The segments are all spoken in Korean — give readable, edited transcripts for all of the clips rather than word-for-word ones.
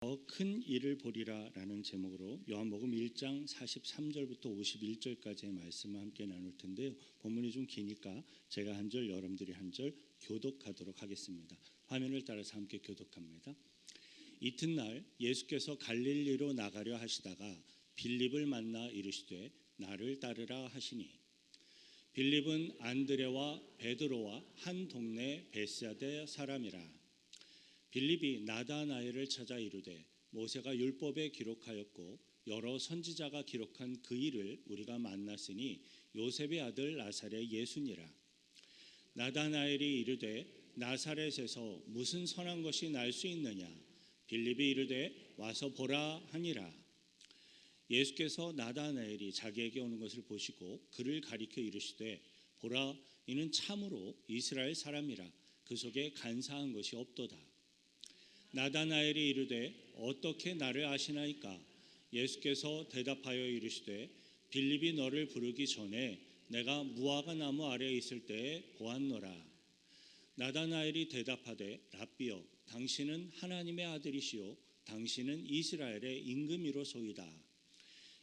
더 큰 일을 보리라라는 제목으로 요한복음 1장 43절부터 51절까지의 말씀을 함께 나눌 텐데요. 본문이 좀 기니까 제가 한 절, 여러분들이 한 절 교독하도록 하겠습니다. 화면을 따라서 함께 교독합니다. 이튿날 예수께서 갈릴리로 나가려 하시다가 빌립을 만나 이르시되 나를 따르라 하시니, 빌립은 안드레와 베드로와 한 동네 베스야다 사람이라. 빌립이 나다나엘을 찾아 이르되 모세가 율법에 기록하였고 여러 선지자가 기록한 그 일을 우리가 만났으니 요셉의 아들 나사렛 예수니라. 나다나엘이 이르되 나사렛에서 무슨 선한 것이 날 수 있느냐. 빌립이 이르되 와서 보라 하니라. 예수께서 나다나엘이 자기에게 오는 것을 보시고 그를 가리켜 이르시되 보라, 이는 참으로 이스라엘 사람이라. 그 속에 간사한 것이 없도다. 나다나엘이 이르되 어떻게 나를 아시나이까? 예수께서 대답하여 이르시되 빌립이 너를 부르기 전에 내가 무화과 나무 아래에 있을 때에 보았노라. 나다나엘이 대답하되 랍비여, 당신은 하나님의 아들이시요 당신은 이스라엘의 임금이로소이다.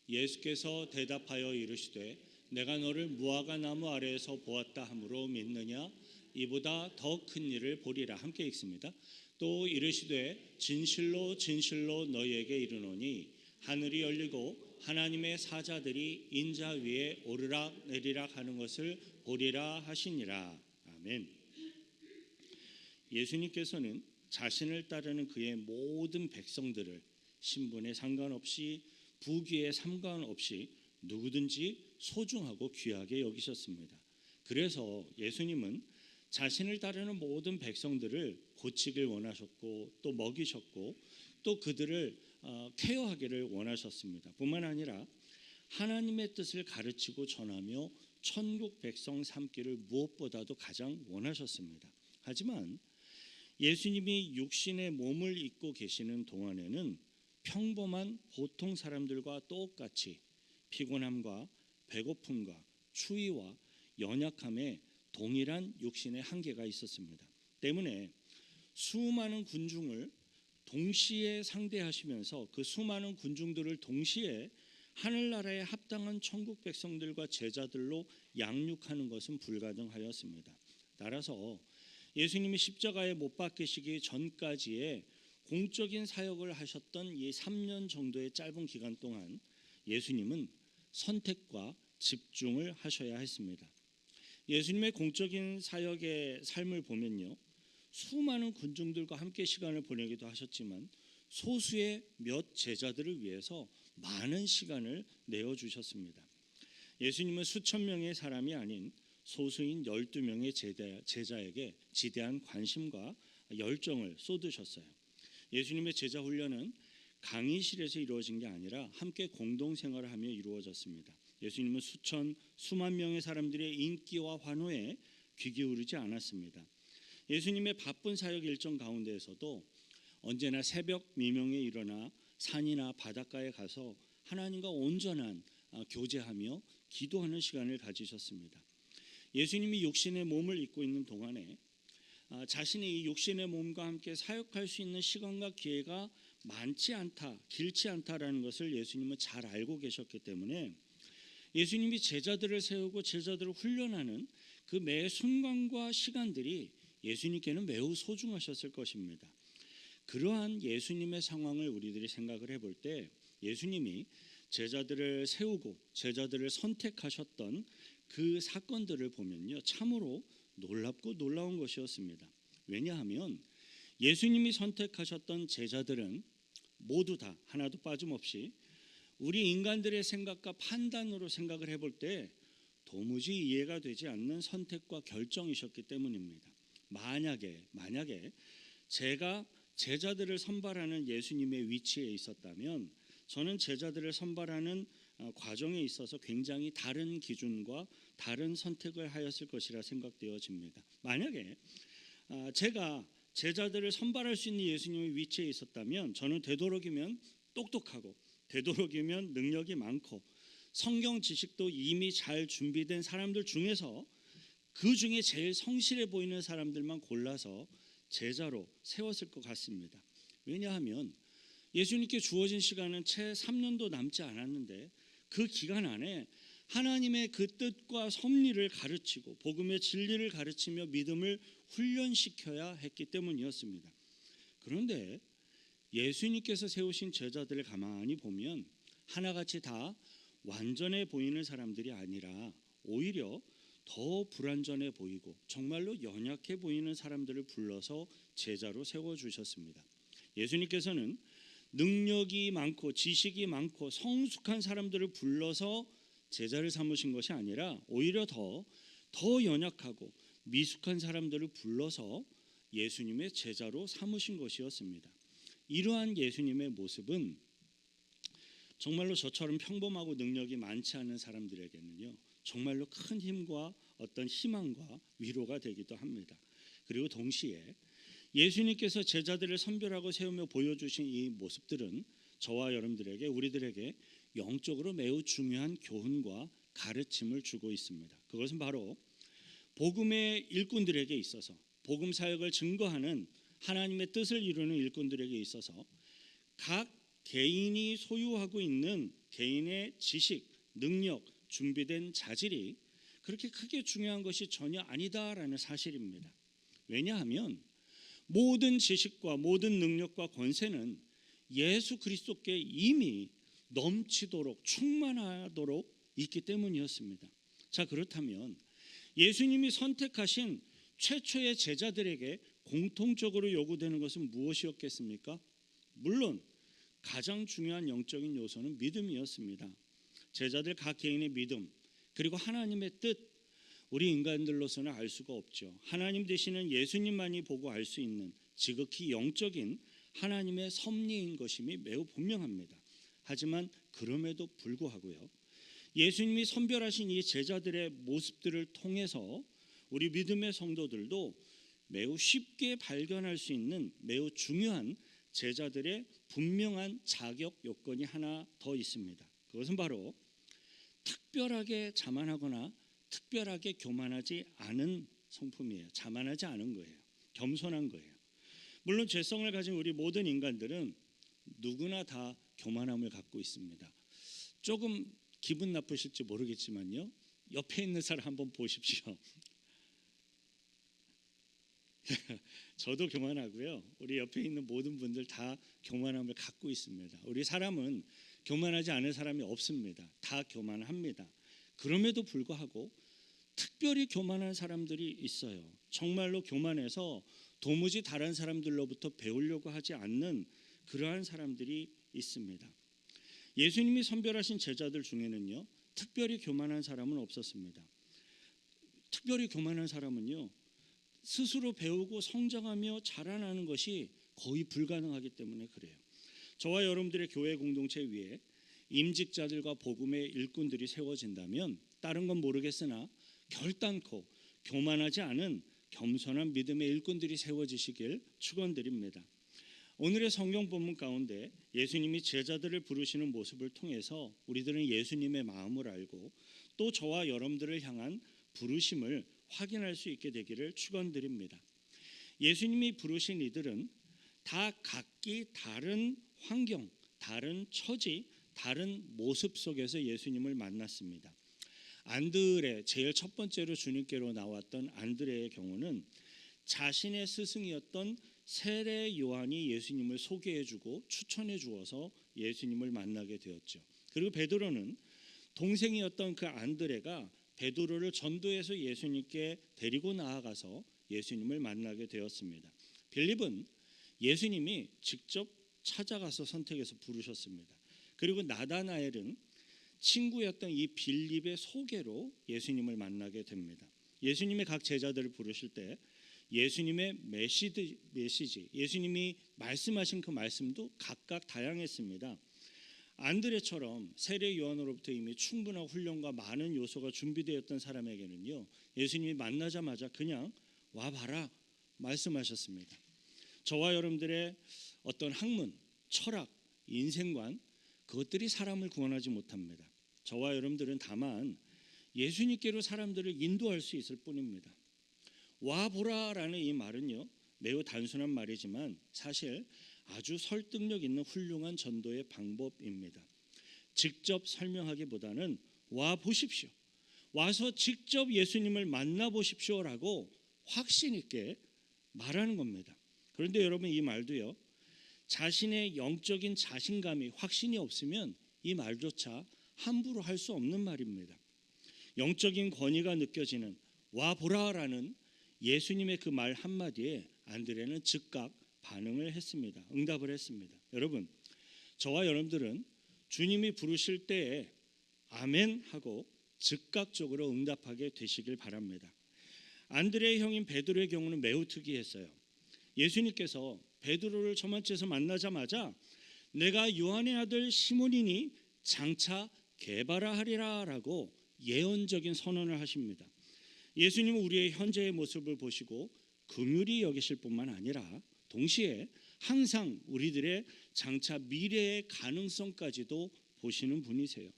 예수께서 대답하여 이르시되 내가 너를 무화과 나무 아래에서 보았다 함으로 믿느냐? 이보다 더 큰 일을 보리라. 함께 읽습니다. 또 이르시되 진실로 진실로 너희에게 이르노니 하늘이 열리고 하나님의 사자들이 인자 위에 오르락 내리락 하는 것을 보리라 하시니라. 아멘. 예수님께서는 자신을 따르는 그의 모든 백성들을 신분에 상관없이 부귀에 상관없이 누구든지 소중하고 귀하게 여기셨습니다. 그래서 예수님은 자신을 따르는 모든 백성들을 고치길 원하셨고 또 먹이셨고 또 그들을 케어하기를 원하셨습니다. 뿐만 아니라 하나님의 뜻을 가르치고 전하며 천국 백성 삼기를 무엇보다도 가장 원하셨습니다. 하지만 예수님이 육신의 몸을 입고 계시는 동안에는 평범한 보통 사람들과 똑같이 피곤함과 배고픔과 추위와 연약함에 동일한 육신의 한계가 있었습니다. 때문에 수많은 군중을 동시에 상대하시면서 그 수많은 군중들을 동시에 하늘나라에 합당한 천국 백성들과 제자들로 양육하는 것은 불가능하였습니다. 따라서 예수님이 십자가에 못 박히시기 전까지의 공적인 사역을 하셨던 이 3년 정도의 짧은 기간 동안 예수님은 선택과 집중을 하셔야 했습니다. 예수님의 공적인 사역의 삶을 보면요, 수많은 군중들과 함께 시간을 보내기도 하셨지만 소수의 몇 제자들을 위해서 많은 시간을 내어주셨습니다. 예수님은 수천 명의 사람이 아닌 소수인 12명의 제자에게 지대한 관심과 열정을 쏟으셨어요. 예수님의 제자 훈련은 강의실에서 이루어진 게 아니라 함께 공동생활을 하며 이루어졌습니다. 예수님은 수만 명의 사람들의 인기와 환호에 귀 기울이지 않았습니다. 예수님의 바쁜 사역 일정 가운데에서도 언제나 새벽 미명에 일어나 산이나 바닷가에 가서 하나님과 온전한 교제하며 기도하는 시간을 가지셨습니다. 예수님이 육신의 몸을 입고 있는 동안에 자신이 이 육신의 몸과 함께 사역할 수 있는 시간과 기회가 많지 않다, 길지 않다라는 것을 예수님은 잘 알고 계셨기 때문에 예수님이 제자들을 세우고 제자들을 훈련하는 그 매 순간과 시간들이 예수님께는 매우 소중하셨을 것입니다. 그러한 예수님의 상황을 우리들이 생각을 해볼 때 예수님이 제자들을 세우고 제자들을 선택하셨던 그 사건들을 보면요, 참으로 놀랍고 놀라운 것이었습니다. 왜냐하면 예수님이 선택하셨던 제자들은 모두 다 하나도 빠짐없이 우리 인간들의 생각과 판단으로 생각을 해볼 때 도무지 이해가 되지 않는 선택과 결정이셨기 때문입니다. 만약에 제가 제자들을 선발하는 예수님의 위치에 있었다면 저는 제자들을 선발하는 과정에 있어서 굉장히 다른 기준과 다른 선택을 하였을 것이라 생각되어집니다. 만약에 제가 제자들을 선발할 수 있는 예수님의 위치에 있었다면 저는 되도록이면 똑똑하고 되도록이면 능력이 많고 성경 지식도 이미 잘 준비된 사람들 중에서 그 중에 제일 성실해 보이는 사람들만 골라서 제자로 세웠을 것 같습니다. 왜냐하면 예수님께 주어진 시간은 채 3년도 남지 않았는데 그 기간 안에 하나님의 그 뜻과 섭리를 가르치고 복음의 진리를 가르치며 믿음을 훈련시켜야 했기 때문이었습니다. 그런데 예수님께서 세우신 제자들을 가만히 보면 하나같이 다 완전해 보이는 사람들이 아니라 오히려 더 불완전해 보이고 정말로 연약해 보이는 사람들을 불러서 제자로 세워주셨습니다. 예수님께서는 능력이 많고 지식이 많고 성숙한 사람들을 불러서 제자를 삼으신 것이 아니라 오히려 더 연약하고 미숙한 사람들을 불러서 예수님의 제자로 삼으신 것이었습니다. 이러한 예수님의 모습은 정말로 저처럼 평범하고 능력이 많지 않은 사람들에게는요, 정말로 큰 힘과 어떤 희망과 위로가 되기도 합니다. 그리고 동시에 예수님께서 제자들을 선별하고 세우며 보여주신 이 모습들은 저와 여러분들에게, 우리들에게 영적으로 매우 중요한 교훈과 가르침을 주고 있습니다. 그것은 바로 복음의 일꾼들에게 있어서, 복음 사역을 증거하는 하나님의 뜻을 이루는 일꾼들에게 있어서 각 개인이 소유하고 있는 개인의 지식, 능력, 준비된 자질이 그렇게 크게 중요한 것이 전혀 아니다라는 사실입니다. 왜냐하면 모든 지식과 모든 능력과 권세는 예수 그리스도께 이미 넘치도록 충만하도록 있기 때문이었습니다. 자, 그렇다면 예수님이 선택하신 최초의 제자들에게 공통적으로 요구되는 것은 무엇이었겠습니까? 물론 가장 중요한 영적인 요소는 믿음이었습니다. 제자들 각 개인의 믿음, 그리고 하나님의 뜻, 우리 인간들로서는 알 수가 없죠. 하나님 되시는 예수님만이 보고 알 수 있는 지극히 영적인 하나님의 섭리인 것임이 매우 분명합니다. 하지만 그럼에도 불구하고요, 예수님이 선별하신 이 제자들의 모습들을 통해서 우리 믿음의 성도들도 매우 쉽게 발견할 수 있는 매우 중요한 제자들의 분명한 자격 요건이 하나 더 있습니다. 그것은 바로 특별하게 자만하거나 특별하게 교만하지 않은 성품이에요. 자만하지 않은 거예요. 겸손한 거예요. 물론 죄성을 가진 우리 모든 인간들은 누구나 다 교만함을 갖고 있습니다. 조금 기분 나쁘실지 모르겠지만요, 옆에 있는 사람 한번 보십시오. 저도 교만하고요, 우리 옆에 있는 모든 분들 다 교만함을 갖고 있습니다. 우리 사람은 교만하지 않은 사람이 없습니다. 다 교만합니다. 그럼에도 불구하고 특별히 교만한 사람들이 있어요. 정말로 교만해서 도무지 다른 사람들로부터 배우려고 하지 않는 그러한 사람들이 있습니다. 예수님이 선별하신 제자들 중에는요, 특별히 교만한 사람은 없었습니다. 특별히 교만한 사람은요, 스스로 배우고 성장하며 자라나는 것이 거의 불가능하기 때문에 그래요. 저와 여러분들의 교회 공동체 위에 임직자들과 복음의 일꾼들이 세워진다면 다른 건 모르겠으나 결단코 교만하지 않은 겸손한 믿음의 일꾼들이 세워지시길 축원드립니다. 오늘의 성경 본문 가운데 예수님이 제자들을 부르시는 모습을 통해서 우리들은 예수님의 마음을 알고 또 저와 여러분들을 향한 부르심을 확인할 수 있게 되기를 축원드립니다. 예수님이 부르신 이들은 다 각기 다른 환경, 다른 처지, 다른 모습 속에서 예수님을 만났습니다. 안드레, 제일 첫 번째로 주님께로 나왔던 안드레의 경우는 자신의 스승이었던 세례 요한이 예수님을 소개해주고 추천해 주어서 예수님을 만나게 되었죠. 그리고 베드로는 동생이었던 그 안드레가 베드로를 전도해서 예수님께 데리고 나아가서 예수님을 만나게 되었습니다. 빌립은 예수님이 직접 찾아가서 선택해서 부르셨습니다. 그리고 나다나엘은 친구였던 이 빌립의 소개로 예수님을 만나게 됩니다. 예수님의 각 제자들을 부르실 때 예수님의 메시지, 예수님이 말씀하신 그 말씀도 각각 다양했습니다. 안드레처럼 세례 요한으로부터 이미 충분한 훈련과 많은 요소가 준비되었던 사람에게는요, 예수님이 만나자마자 그냥 와봐라 말씀하셨습니다. 저와 여러분들의 어떤 학문, 철학, 인생관, 그것들이 사람을 구원하지 못합니다. 저와 여러분들은 다만 예수님께로 사람들을 인도할 수 있을 뿐입니다. 와보라라는 이 말은요, 매우 단순한 말이지만 사실 아주 설득력 있는 훌륭한 전도의 방법입니다. 직접 설명하기보다는 와 보십시오. 와서 직접 예수님을 만나보십시오라고 확신 있게 말하는 겁니다. 그런데 여러분, 이 말도요, 자신의 영적인 자신감이 확신이 없으면 이 말조차 함부로 할 수 없는 말입니다. 영적인 권위가 느껴지는 와 보라라는 예수님의 그 말 한마디에 안드레는 즉각 반응을 했습니다. 응답을 했습니다. 여러분, 저와 여러분들은 주님이 부르실 때에 아멘 하고 즉각적으로 응답하게 되시길 바랍니다. 안드레의 형인 베드로의 경우는 매우 특이했어요. 예수님께서 베드로를 저만치에서 만나자마자 내가 요한의 아들 시몬이니 장차 게바라 하리라 라고 예언적인 선언을 하십니다. 예수님은 우리의 현재의 모습을 보시고 긍휼히 여기실 뿐만 아니라 동시에 항상 우리들의 장차 미래의 가능성까지도 보시는 분이세요.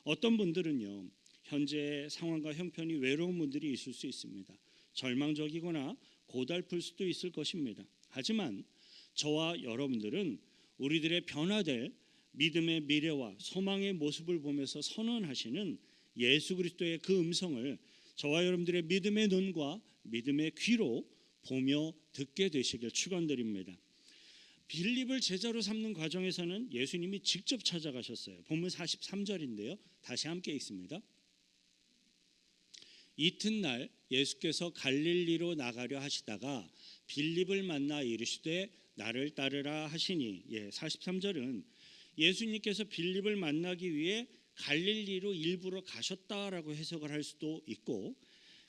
어떤 분들은요, 현재의 상황과 형편이 외로운 분들이 있을 수 있습니다. 절망적이거나 고달플 수도 있을 것입니다. 하지만 저와 여러분들은 우리들의 변화될 믿음의 미래와 소망의 모습을 보면서 선언하시는 예수 그리스도의 그 음성을 저와 여러분들의 믿음의 눈과 믿음의 귀로 보며 듣게 되시길 축원드립니다. 빌립을 제자로 삼는 과정에서는 예수님이 직접 찾아가셨어요. 본문 43절인데요. 다시 함께 읽습니다. 이튿날 예수께서 갈릴리로 나가려 하시다가 빌립을 만나 이르시되 나를 따르라 하시니, 43절은 예수님께서 빌립을 만나기 위해 갈릴리로 일부러 가셨다라고 해석을 할 수도 있고,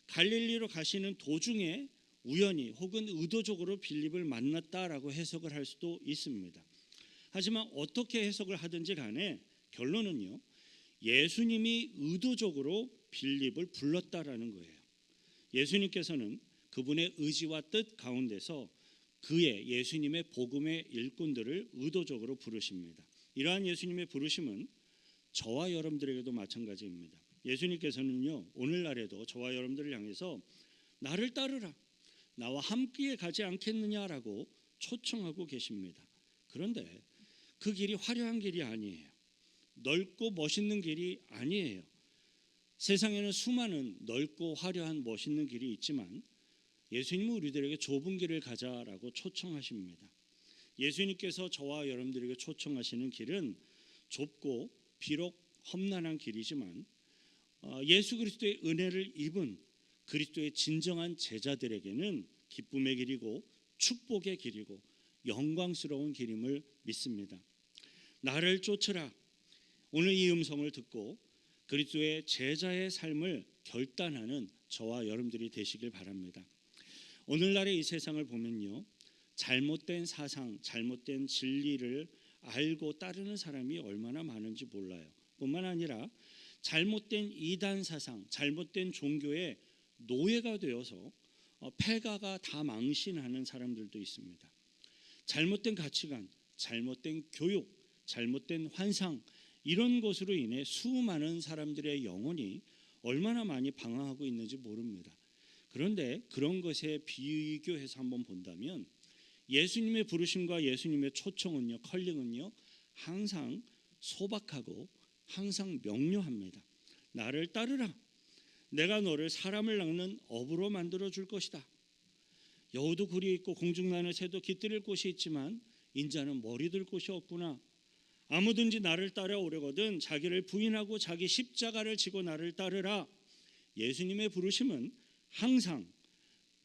갈릴리로 가시는 도중에 우연히 혹은 의도적으로 빌립을 만났다라고 해석을 할 수도 있습니다. 하지만 어떻게 해석을 하든지 간에 결론은요, 예수님이 의도적으로 빌립을 불렀다라는 거예요. 예수님께서는 그분의 의지와 뜻 가운데서 그의 예수님의 복음의 일꾼들을 의도적으로 부르십니다. 이러한 예수님의 부르심은 저와 여러분들에게도 마찬가지입니다. 예수님께서는요, 오늘날에도 저와 여러분들을 향해서 나를 따르라, 나와 함께 가지 않겠느냐라고 초청하고 계십니다. 그런데 그 길이 화려한 길이 아니에요. 넓고 멋있는 길이 아니에요. 세상에는 수많은 넓고 화려한 멋있는 길이 있지만 예수님은 우리들에게 좁은 길을 가자라고 초청하십니다. 예수님께서 저와 여러분들에게 초청하시는 길은 좁고 비록 험난한 길이지만 예수 그리스도의 은혜를 입은 그리스도의 진정한 제자들에게는 기쁨의 길이고 축복의 길이고 영광스러운 길임을 믿습니다. 나를 쫓으라. 오늘 이 음성을 듣고 그리스도의 제자의 삶을 결단하는 저와 여러분들이 되시길 바랍니다. 오늘날의 이 세상을 보면요, 잘못된 사상, 잘못된 진리를 알고 따르는 사람이 얼마나 많은지 몰라요. 뿐만 아니라 잘못된 이단 사상, 잘못된 종교의 노예가 되어서 폐가가 다 망신하는 사람들도 있습니다. 잘못된 가치관, 잘못된 교육, 잘못된 환상, 이런 것으로 인해 수많은 사람들의 영혼이 얼마나 많이 방황하고 있는지 모릅니다. 그런데 그런 것에 비교해서 한번 본다면 예수님의 부르심과 예수님의 초청은요, 컬링은요, 항상 소박하고 항상 명료합니다. 나를 따르라. 내가 너를 사람을 낚는 어부로 만들어 줄 것이다. 여우도 굴이 있고 공중나는 새도 깃들일 곳이 있지만 인자는 머리 들 곳이 없구나. 아무든지 나를 따라오려거든 자기를 부인하고 자기 십자가를 지고 나를 따르라. 예수님의 부르심은 항상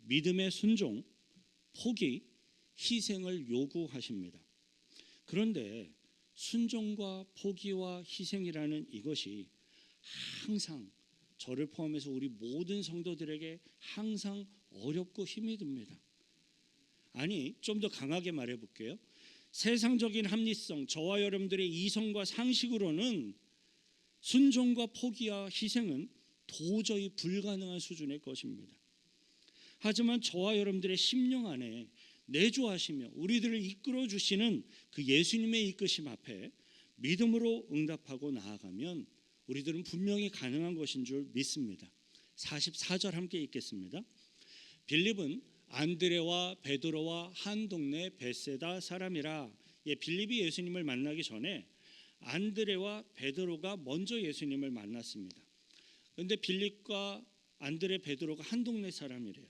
믿음의 순종, 포기, 희생을 요구하십니다. 그런데 순종과 포기와 희생이라는 이것이 항상 저를 포함해서 우리 모든 성도들에게 항상 어렵고 힘이 듭니다. 아니, 좀 더 강하게 말해 볼게요. 세상적인 합리성, 저와 여러분들의 이성과 상식으로는 순종과 포기와 희생은 도저히 불가능한 수준의 것입니다. 하지만 저와 여러분들의 심령 안에 내주하시며 우리들을 이끌어 주시는 그 예수님의 이끄심 앞에 믿음으로 응답하고 나아가면 우리들은 분명히 가능한 것인 줄 믿습니다. 44절 함께 읽겠습니다. 빌립은 안드레와 베드로와 한 동네 벳세다 사람이라. 빌립이 예수님을 만나기 전에 안드레와 베드로가 먼저 예수님을 만났습니다. 그런데 빌립과 안드레, 베드로가 한 동네 사람이래요.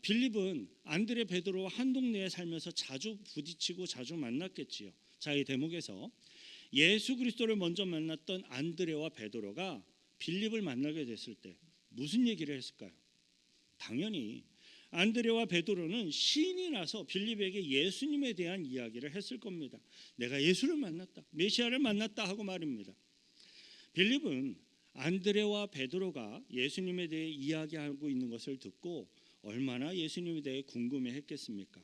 빌립은 안드레, 베드로와 한 동네에 살면서 자주 부딪히고 자주 만났겠지요. 자, 이 대목에서 예수 그리스도를 먼저 만났던 안드레와 베드로가 빌립을 만나게 됐을 때 무슨 얘기를 했을까요? 당연히 안드레와 베드로는 신이 나서 빌립에게 예수님에 대한 이야기를 했을 겁니다. 내가 예수를 만났다, 메시아를 만났다 하고 말입니다. 빌립은 안드레와 베드로가 예수님에 대해 이야기하고 있는 것을 듣고 얼마나 예수님에 대해 궁금해했겠습니까?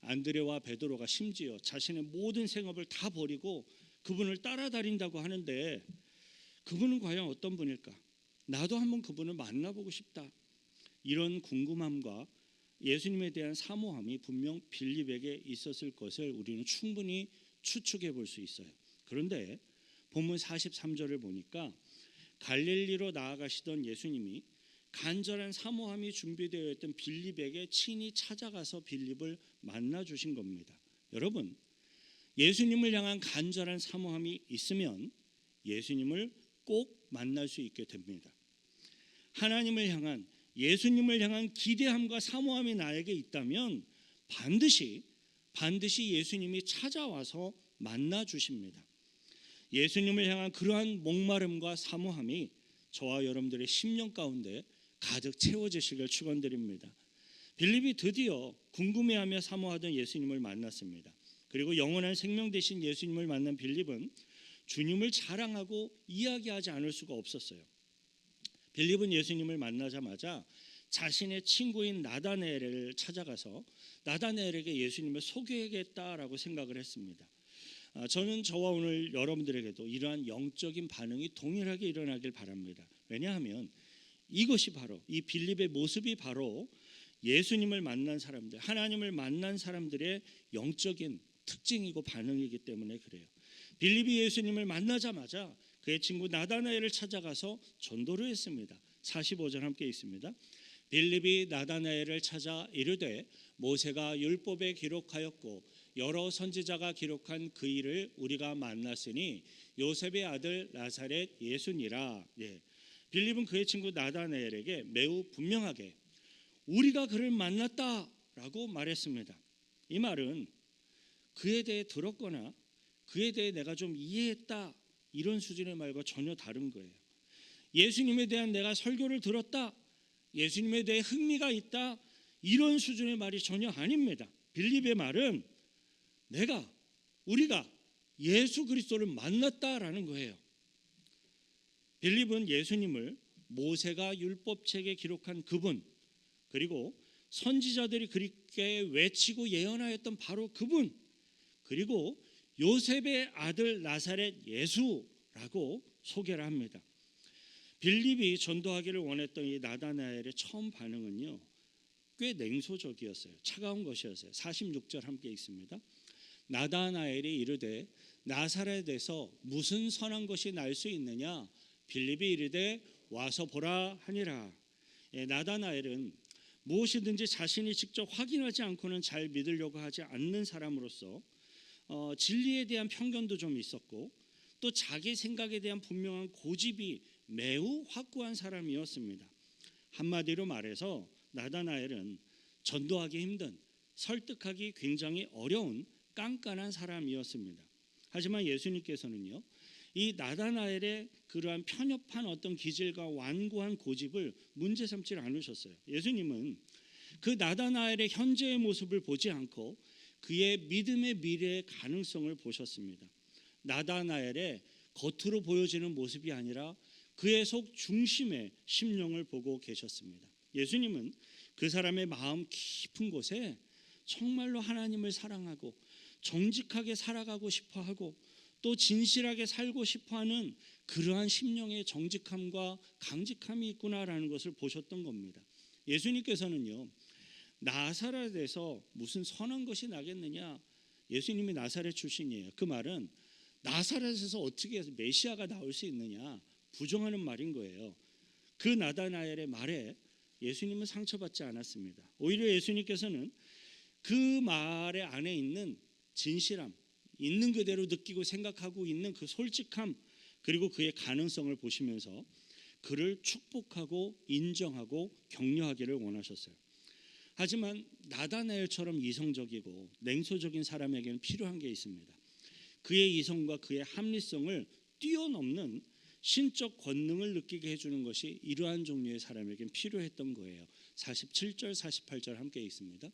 안드레와 베드로가 심지어 자신의 모든 생업을 다 버리고 그분을 따라다닌다고 하는데 그분은 과연 어떤 분일까? 나도 한번 그분을 만나보고 싶다. 이런 궁금함과 예수님에 대한 사모함이 분명 빌립에게 있었을 것을 우리는 충분히 추측해 볼 수 있어요. 그런데 본문 43절을 보니까 갈릴리로 나아가시던 예수님이 간절한 사모함이 준비되어 있던 빌립에게 친히 찾아가서 빌립을 만나 주신 겁니다. 여러분, 예수님을 향한 간절한 사모함이 있으면 예수님을 꼭 만날 수 있게 됩니다. 하나님을 향한, 예수님을 향한 기대함과 사모함이 나에게 있다면 반드시 예수님이 찾아와서 만나 주십니다. 예수님을 향한 그러한 목마름과 사모함이 저와 여러분들의 심령 가운데 가득 채워지시길 축원드립니다. 빌립이 드디어 궁금해하며 사모하던 예수님을 만났습니다. 그리고 영원한 생명 되신 예수님을 만난 빌립은 주님을 자랑하고 이야기하지 않을 수가 없었어요. 빌립은 예수님을 만나자마자 자신의 친구인 나다나엘을 찾아가서 나다나엘에게 예수님을 소개하겠다라고 생각을 했습니다. 저는 저와 오늘 여러분들에게도 이러한 영적인 반응이 동일하게 일어나길 바랍니다. 왜냐하면 이것이 바로, 이 빌립의 모습이 바로 예수님을 만난 사람들, 하나님을 만난 사람들의 영적인 특징이고 반응이기 때문에 그래요. 빌립이 예수님을 만나자마자 그의 친구 나다나엘을 찾아가서 전도를 했습니다. 45절 함께 있습니다. 빌립이 나다나엘을 찾아 이르되 모세가 율법에 기록하였고 여러 선지자가 기록한 그 일을 우리가 만났으니 요셉의 아들 나사렛 예수니라. 빌립은 그의 친구 나다나엘에게 매우 분명하게 우리가 그를 만났다라고 말했습니다. 이 말은 그에 대해 들었거나 그에 대해 내가 좀 이해했다 이런 수준의 말과 전혀 다른 거예요. 예수님에 대한 내가 설교를 들었다, 예수님에 대해 흥미가 있다, 이런 수준의 말이 전혀 아닙니다. 빌립의 말은 우리가 예수 그리스도를 만났다라는 거예요. 빌립은 예수님을 모세가 율법책에 기록한 그분, 그리고 선지자들이 그렇게 외치고 예언하였던 바로 그분, 그리고 요셉의 아들 나사렛 예수라고 소개를 합니다. 빌립이 전도하기를 원했던 이 나다나엘의 처음 반응은요, 꽤 냉소적이었어요. 차가운 것이었어요. 46절 함께 있습니다. 나다나엘이 이르되 나사렛에서 무슨 선한 것이 날 수 있느냐? 빌립이 이르되 와서 보라 하니라. 나다나엘은 무엇이든지 자신이 직접 확인하지 않고는 잘 믿으려고 하지 않는 사람으로서 진리에 대한 편견도 좀 있었고 또 자기 생각에 대한 분명한 고집이 매우 확고한 사람이었습니다. 한마디로 말해서 나다나엘은 전도하기 힘든, 설득하기 굉장히 어려운 깐깐한 사람이었습니다. 하지만 예수님께서는요, 이 나다나엘의 그러한 편협한 어떤 기질과 완고한 고집을 문제 삼지 않으셨어요. 예수님은 그 나다나엘의 현재의 모습을 보지 않고 그의 믿음의 미래의 가능성을 보셨습니다. 나다나엘의 겉으로 보여지는 모습이 아니라 그의 속 중심의 심령을 보고 계셨습니다. 예수님은 그 사람의 마음 깊은 곳에 정말로 하나님을 사랑하고 정직하게 살아가고 싶어하고 또 진실하게 살고 싶어하는 그러한 심령의 정직함과 강직함이 있구나라는 것을 보셨던 겁니다. 예수님께서는요, 나사렛에서 무슨 선한 것이 나겠느냐? 예수님이 나사렛 출신이에요. 그 말은 나사렛에서 어떻게 해서 메시아가 나올 수 있느냐? 부정하는 말인 거예요. 그 나다나엘의 말에 예수님은 상처받지 않았습니다. 오히려 예수님께서는 그 말의 안에 있는 진실함, 있는 그대로 느끼고 생각하고 있는 그 솔직함, 그리고 그의 가능성을 보시면서 그를 축복하고 인정하고 격려하기를 원하셨어요. 하지만 나다나엘처럼 이성적이고 냉소적인 사람에게는 필요한 게 있습니다. 그의 이성과 그의 합리성을 뛰어넘는 신적 권능을 느끼게 해주는 것이 이러한 종류의 사람에게는 필요했던 거예요. 47절 48절 함께 있습니다.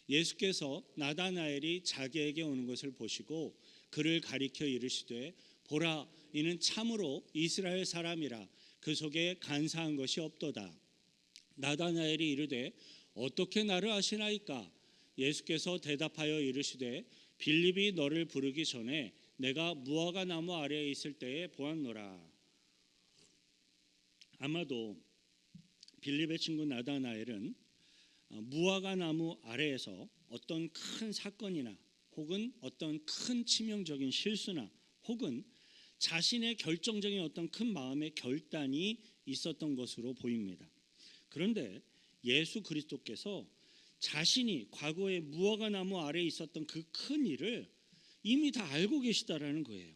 예수께서 나다나엘이 자기에게 오는 것을 보시고 그를 가리켜 이르시되 보라, 이는 참으로 이스라엘 사람이라 그 속에 간사한 것이 없도다. 나다나엘이 이르되 어떻게 나를 아시나이까? 예수께서 대답하여 이르시되 빌립이 너를 부르기 전에 내가 무화과 나무 아래에 있을 때에 보았노라. 아마도 빌립의 친구 나다나엘은 무화과 나무 아래에서 어떤 큰 사건이나 혹은 어떤 큰 치명적인 실수나 혹은 자신의 결정적인 어떤 큰 마음의 결단이 있었던 것으로 보입니다. 그런데 예수 그리스도께서 자신이 과거에 무화과 나무 아래에 있었던 그 큰 일을 이미 다 알고 계시다라는 거예요.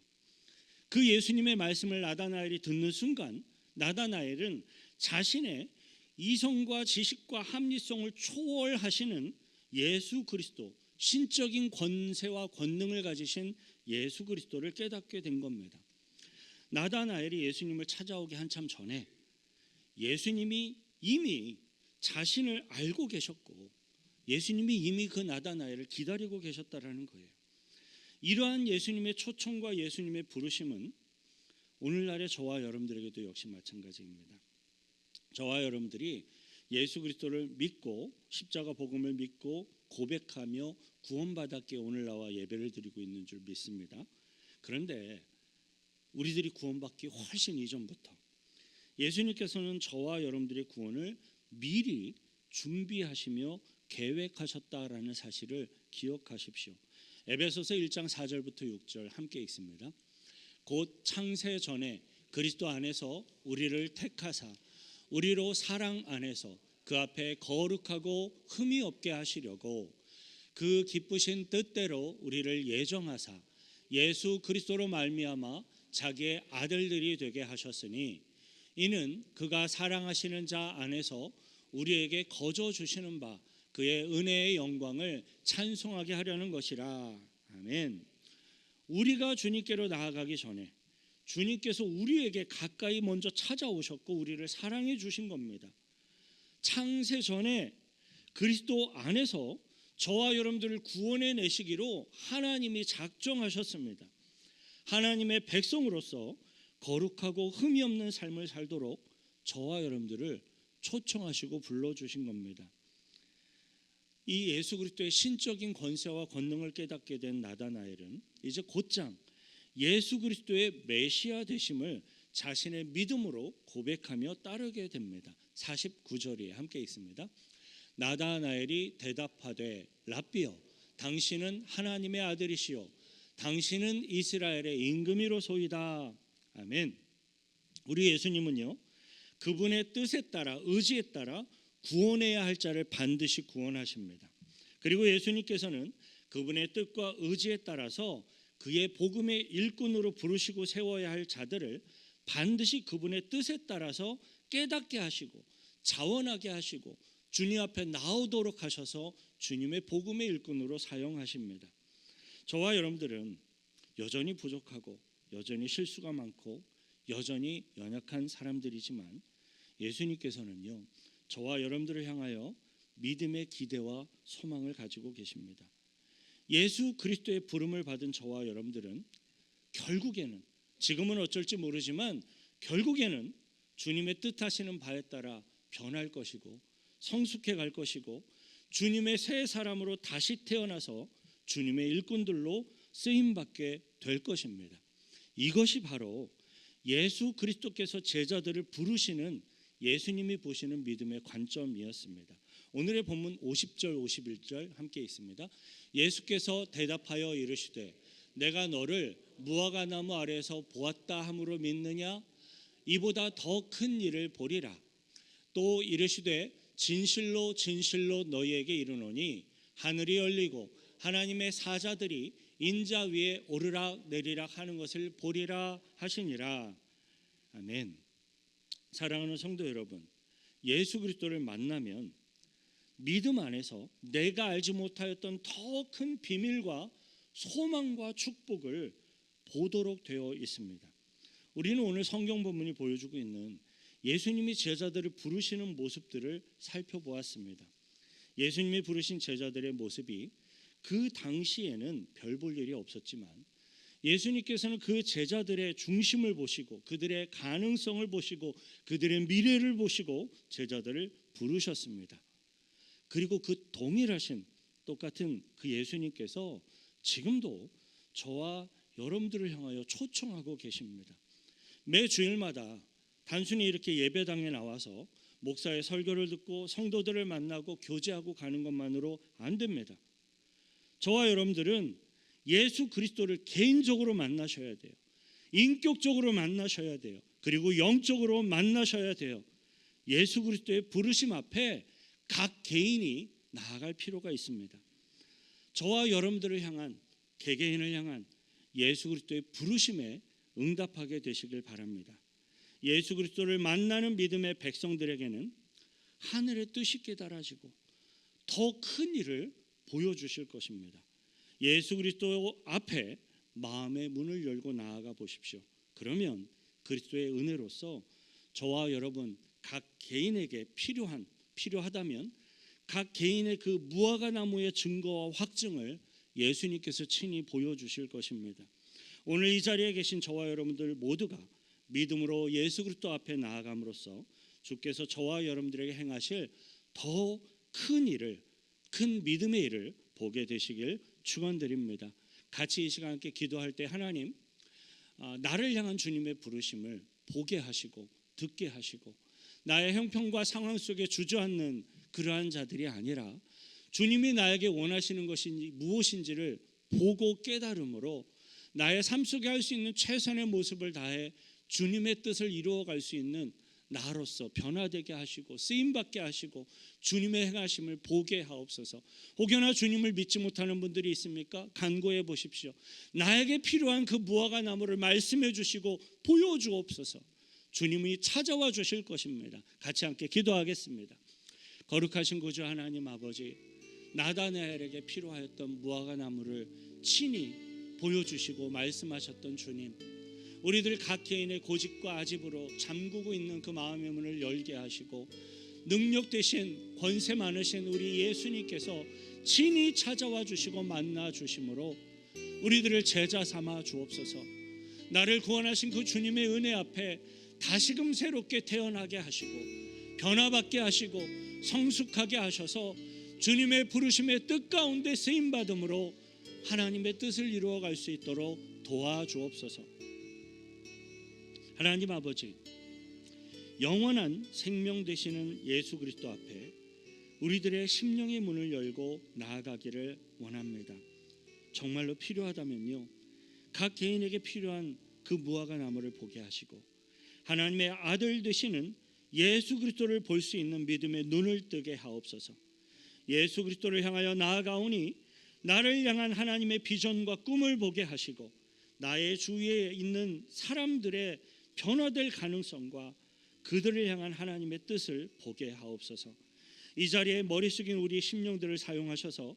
그 예수님의 말씀을 나다나엘이 듣는 순간 나다나엘은 자신의 이성과 지식과 합리성을 초월하시는 예수 그리스도, 신적인 권세와 권능을 가지신 예수 그리스도를 깨닫게 된 겁니다. 나다나엘이 예수님을 찾아오기 한참 전에 예수님이 이미 자신을 알고 계셨고 예수님이 이미 그 나다나엘을 기다리고 계셨다라는 거예요. 이러한 예수님의 초청과 예수님의 부르심은 오늘날의 저와 여러분들에게도 역시 마찬가지입니다. 저와 여러분들이 예수 그리스도를 믿고 십자가 복음을 믿고 고백하며 구원받았기에 오늘 나와 예배를 드리고 있는 줄 믿습니다. 그런데 우리들이 구원받기 훨씬 이전부터 예수님께서는 저와 여러분들의 구원을 미리 준비하시며 계획하셨다라는 사실을 기억하십시오. 에베소서 1장 4절부터 6절 함께 읽습니다. 곧 창세 전에 그리스도 안에서 우리를 택하사 우리로 사랑 안에서 그 앞에 거룩하고 흠이 없게 하시려고 그 기쁘신 뜻대로 우리를 예정하사 예수 그리스도로 말미암아 자기의 아들들이 되게 하셨으니 이는 그가 사랑하시는 자 안에서 우리에게 거저 주시는 바 그의 은혜의 영광을 찬송하게 하려는 것이라. 아멘. 우리가 주님께로 나아가기 전에 주님께서 우리에게 가까이 먼저 찾아오셨고 우리를 사랑해 주신 겁니다. 창세 전에 그리스도 안에서 저와 여러분들을 구원해 내시기로 하나님이 작정하셨습니다. 하나님의 백성으로서 거룩하고 흠이 없는 삶을 살도록 저와 여러분들을 초청하시고 불러주신 겁니다. 이 예수 그리스도의 신적인 권세와 권능을 깨닫게 된 나다나엘은 이제 곧장 예수 그리스도의 메시아 되심을 자신의 믿음으로 고백하며 따르게 됩니다. 49절에 함께 있습니다. 나다나엘이 대답하되 랍비여 당신은 하나님의 아들이시요 당신은 이스라엘의 임금이로소이다. 아멘. 우리 예수님은요 그분의 뜻에 따라 의지에 따라 구원해야 할 자를 반드시 구원하십니다. 그리고 예수님께서는 그분의 뜻과 의지에 따라서 그의 복음의 일꾼으로 부르시고 세워야 할 자들을 반드시 그분의 뜻에 따라서 깨닫게 하시고 자원하게 하시고 주님 앞에 나오도록 하셔서 주님의 복음의 일꾼으로 사용하십니다. 저와 여러분들은 여전히 부족하고 여전히 실수가 많고 여전히 연약한 사람들이지만 예수님께서는요 저와 여러분들을 향하여 믿음의 기대와 소망을 가지고 계십니다. 예수 그리스도의 부름을 받은 저와 여러분들은 결국에는 지금은 어쩔지 모르지만 결국에는 주님의 뜻하시는 바에 따라 변할 것이고 성숙해 갈 것이고 주님의 새 사람으로 다시 태어나서 주님의 일꾼들로 쓰임받게 될 것입니다. 이것이 바로 예수 그리스도께서 제자들을 부르시는 예수님이 보시는 믿음의 관점이었습니다. 오늘의 본문 50절 51절 함께 있습니다. 예수께서 대답하여 이르시되 내가 너를 무화과 나무 아래에서 보았다 함으로 믿느냐? 이보다 더 큰 일을 보리라. 또 이르시되 진실로 진실로 너희에게 이르노니 하늘이 열리고 하나님의 사자들이 인자 위에 오르락 내리락 하는 것을 보리라 하시니라. 아멘. 사랑하는 성도 여러분, 예수 그리스도를 만나면 믿음 안에서 내가 알지 못하였던 더 큰 비밀과 소망과 축복을 보도록 되어 있습니다. 우리는 오늘 성경 본문이 보여주고 있는 예수님이 제자들을 부르시는 모습들을 살펴보았습니다. 예수님이 부르신 제자들의 모습이 그 당시에는 별 볼 일이 없었지만 예수님께서는 그 제자들의 중심을 보시고 그들의 가능성을 보시고 그들의 미래를 보시고 제자들을 부르셨습니다. 그리고 그 동일하신 똑같은 그 예수님께서 지금도 저와 여러분들을 향하여 초청하고 계십니다. 매 주일마다 단순히 이렇게 예배당에 나와서 목사의 설교를 듣고 성도들을 만나고 교제하고 가는 것만으로 안 됩니다. 저와 여러분들은 예수 그리스도를 개인적으로 만나셔야 돼요. 인격적으로 만나셔야 돼요. 그리고 영적으로 만나셔야 돼요. 예수 그리스도의 부르심 앞에 각 개인이 나아갈 필요가 있습니다. 저와 여러분들을 향한 개개인을 향한 예수 그리스도의 부르심에 응답하게 되시길 바랍니다. 예수 그리스도를 만나는 믿음의 백성들에게는 하늘의 뜻이 깨달아지고 더 큰 일을 보여주실 것입니다. 예수 그리스도 앞에 마음의 문을 열고 나아가 보십시오. 그러면 그리스도의 은혜로서 저와 여러분 각 개인에게 필요하다면 각 개인의 그 무화과 나무의 증거와 확증을 예수님께서 친히 보여주실 것입니다. 오늘 이 자리에 계신 저와 여러분들 모두가 믿음으로 예수 그리스도 앞에 나아감으로써 주께서 저와 여러분들에게 행하실 더 큰 일을, 큰 믿음의 일을 보게 되시길 축원드립니다. 같이 이 시간 함께 기도할 때 하나님, 나를 향한 주님의 부르심을 보게 하시고 듣게 하시고 나의 형편과 상황 속에 주저앉는 그러한 자들이 아니라 주님이 나에게 원하시는 것이 무엇인지를 보고 깨달음으로 나의 삶 속에 할 수 있는 최선의 모습을 다해 주님의 뜻을 이루어갈 수 있는 나로서 변화되게 하시고 쓰임받게 하시고 주님의 행하심을 보게 하옵소서. 혹여나 주님을 믿지 못하는 분들이 있습니까? 간구해 보십시오. 나에게 필요한 그 무화과 나무를 말씀해 주시고 보여주옵소서. 주님이 찾아와 주실 것입니다. 같이 함께 기도하겠습니다. 거룩하신 구주 하나님 아버지, 나다나엘에게 필요하였던 무화과 나무를 친히 보여주시고 말씀하셨던 주님, 우리들 각 개인의 고집과 아집으로 잠그고 있는 그 마음의 문을 열게 하시고 능력 되신 권세 많으신 우리 예수님께서 친히 찾아와 주시고 만나 주심으로 우리들을 제자 삼아 주옵소서. 나를 구원하신 그 주님의 은혜 앞에 다시금 새롭게 태어나게 하시고 변화받게 하시고 성숙하게 하셔서 주님의 부르심의 뜻 가운데 쓰임받음으로 하나님의 뜻을 이루어갈 수 있도록 도와주옵소서. 하나님 아버지, 영원한 생명 되시는 예수 그리스도 앞에 우리들의 심령의 문을 열고 나아가기를 원합니다. 정말로 필요하다면요, 각 개인에게 필요한 그 무화과 나무를 보게 하시고 하나님의 아들 되시는 예수 그리스도를 볼 수 있는 믿음의 눈을 뜨게 하옵소서. 예수 그리스도를 향하여 나아가오니 나를 향한 하나님의 비전과 꿈을 보게 하시고 나의 주위에 있는 사람들의 변화될 가능성과 그들을 향한 하나님의 뜻을 보게 하옵소서. 이 자리에 머리 숙인 우리 심령들을 사용하셔서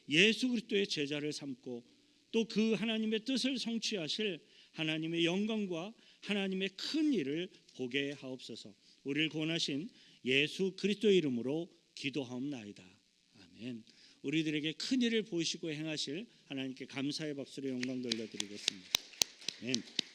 예수 그리스도의 제자를 삼고 또 그 하나님의 뜻을 성취하실 하나님의 영광과 하나님의 큰 일을 보게 하옵소서. 우리를 구원하신 예수 그리스도의 이름으로 기도하옵나이다. 아멘. 우리들에게 큰 일을 보이시고 행하실 하나님께 감사의 박수로 영광 돌려드리겠습니다. 아멘.